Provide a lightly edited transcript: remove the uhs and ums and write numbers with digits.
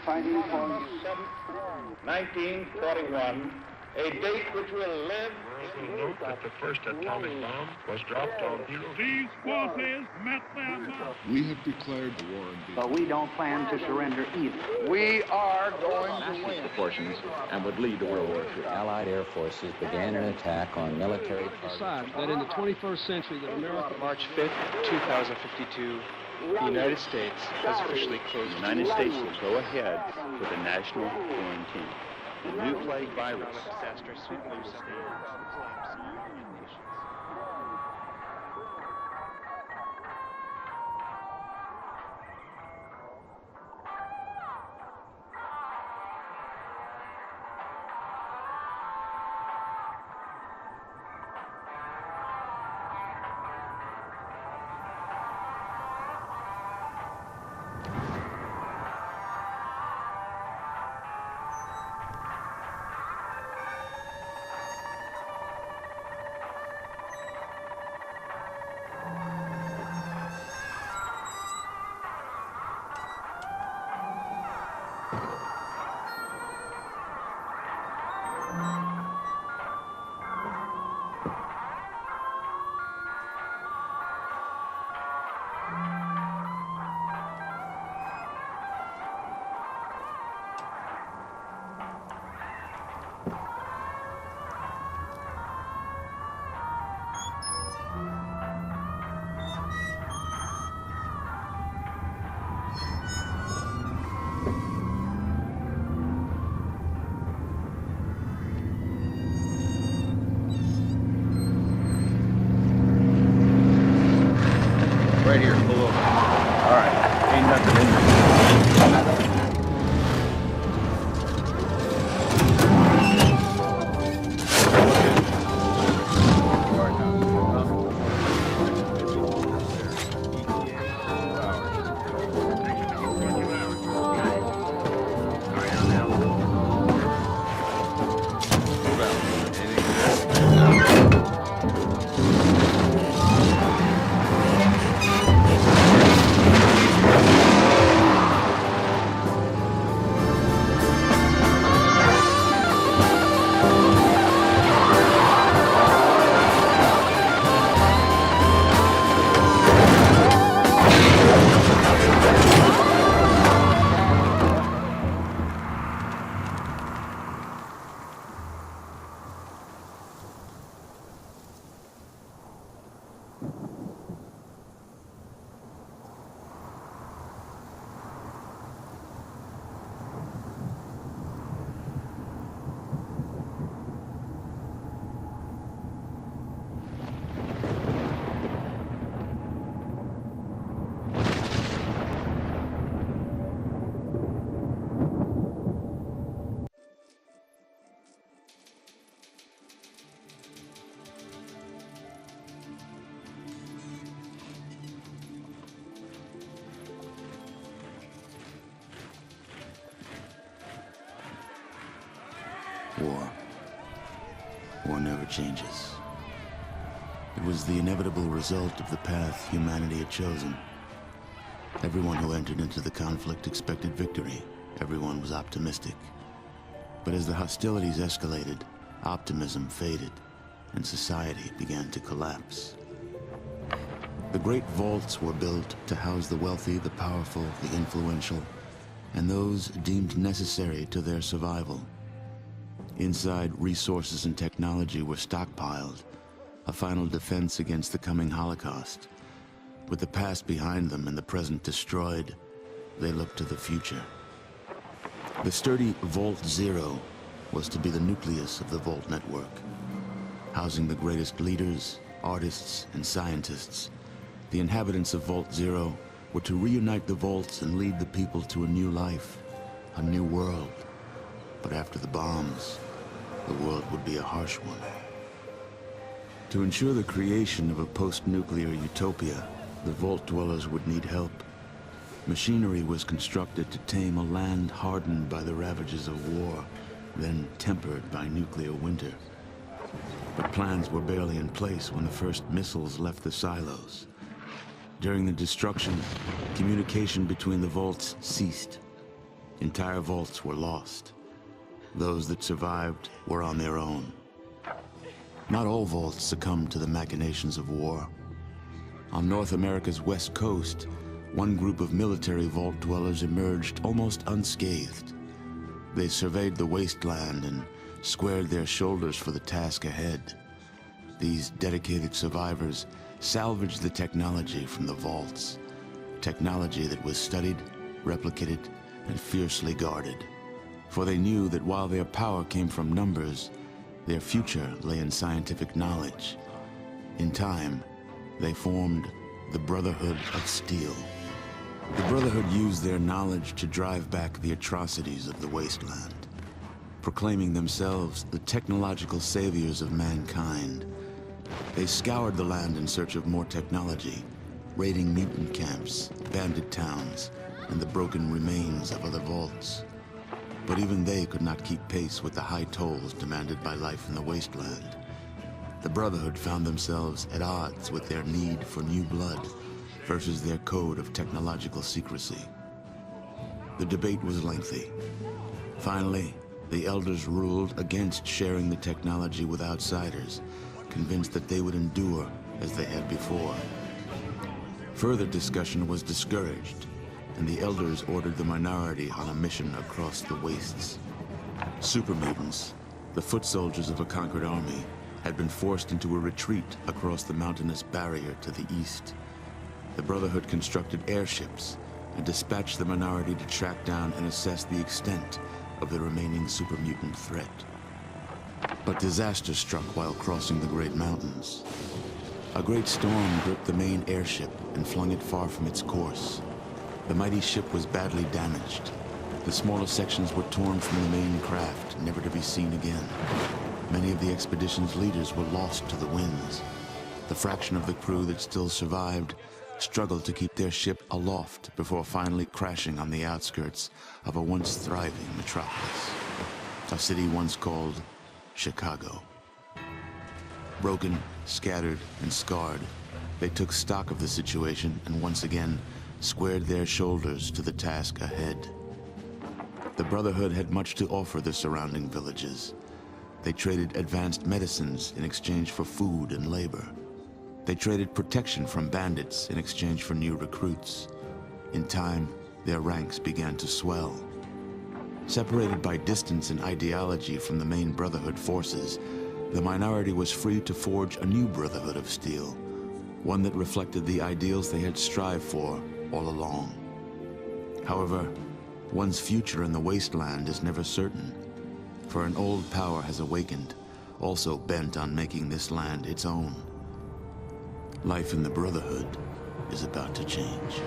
fighting for 1941, a date which will live. Note that the first atomic bomb was dropped on Hiroshima. These forces met their mark. We have declared the war on Vietnam. but we don't plan to surrender either. We are going to win. Proportions and would lead to World War III. Allied air forces began an attack on military Decide that in the 21st century that America... March 5th, 2052, the United States has officially closed. The United States will go ahead with a national quarantine. The new plague virus. Disaster swept loose. Right here, pull over. All right, ain't nothing in there. War never changes. It was the inevitable result of the path humanity had chosen. Everyone who entered into the conflict expected victory. Everyone was optimistic. But as the hostilities escalated, optimism faded, and society began to collapse. The great vaults were built to house the wealthy, the powerful, the influential, and those deemed necessary to their survival. Inside, resources and technology were stockpiled, a final defense against the coming Holocaust. With the past behind them and the present destroyed, they looked to the future. The sturdy Vault Zero was to be the nucleus of the Vault network, housing the greatest leaders, artists, and scientists. The inhabitants of Vault Zero were to reunite the vaults and lead the people to a new life, a new world. But after the bombs, the world would be a harsh one. To ensure the creation of a post-nuclear utopia, the Vault dwellers would need help. Machinery was constructed to tame a land hardened by the ravages of war, then tempered by nuclear winter. But plans were barely in place when the first missiles left the silos. During the destruction, communication between the vaults ceased. Entire vaults were lost. Those that survived were on their own. Not all vaults succumbed to the machinations of war. On North America's west coast, one group of military vault dwellers emerged almost unscathed. They surveyed the wasteland and squared their shoulders for the task ahead. These dedicated survivors salvaged the technology from the vaults, technology that was studied, replicated, and fiercely guarded. For they knew that while their power came from numbers, their future lay in scientific knowledge. In time, they formed the Brotherhood of Steel. The Brotherhood used their knowledge to drive back the atrocities of the wasteland, proclaiming themselves the technological saviors of mankind. They scoured the land in search of more technology, raiding mutant camps, bandit towns, and the broken remains of other vaults. But even they could not keep pace with the high tolls demanded by life in the wasteland. The Brotherhood found themselves at odds with their need for new blood versus their code of technological secrecy. The debate was lengthy. Finally, the Elders ruled against sharing the technology with outsiders, convinced that they would endure as they had before. Further discussion was discouraged, and the Elders ordered the minority on a mission across the wastes. Super mutants, the foot soldiers of a conquered army, had been forced into a retreat across the mountainous barrier to the east. The Brotherhood constructed airships and dispatched the minority to track down and assess the extent of the remaining super mutant threat. But disaster struck while crossing the Great Mountains. A great storm gripped the main airship and flung it far from its course. The mighty ship was badly damaged. The smaller sections were torn from the main craft, never to be seen again. Many of the expedition's leaders were lost to the winds. The fraction of the crew that still survived struggled to keep their ship aloft before finally crashing on the outskirts of a once thriving metropolis, a city once called Chicago. Broken, scattered, and scarred, they took stock of the situation and once again squared their shoulders to the task ahead. The Brotherhood had much to offer the surrounding villages. They traded advanced medicines in exchange for food and labor. They traded protection from bandits in exchange for new recruits. In time, their ranks began to swell. Separated by distance and ideology from the main Brotherhood forces, the minority was free to forge a new Brotherhood of Steel, one that reflected the ideals they had strived for all along. However, one's future in the wasteland is never certain, for an old power has awakened, also bent on making this land its own. Life in the Brotherhood is about to change.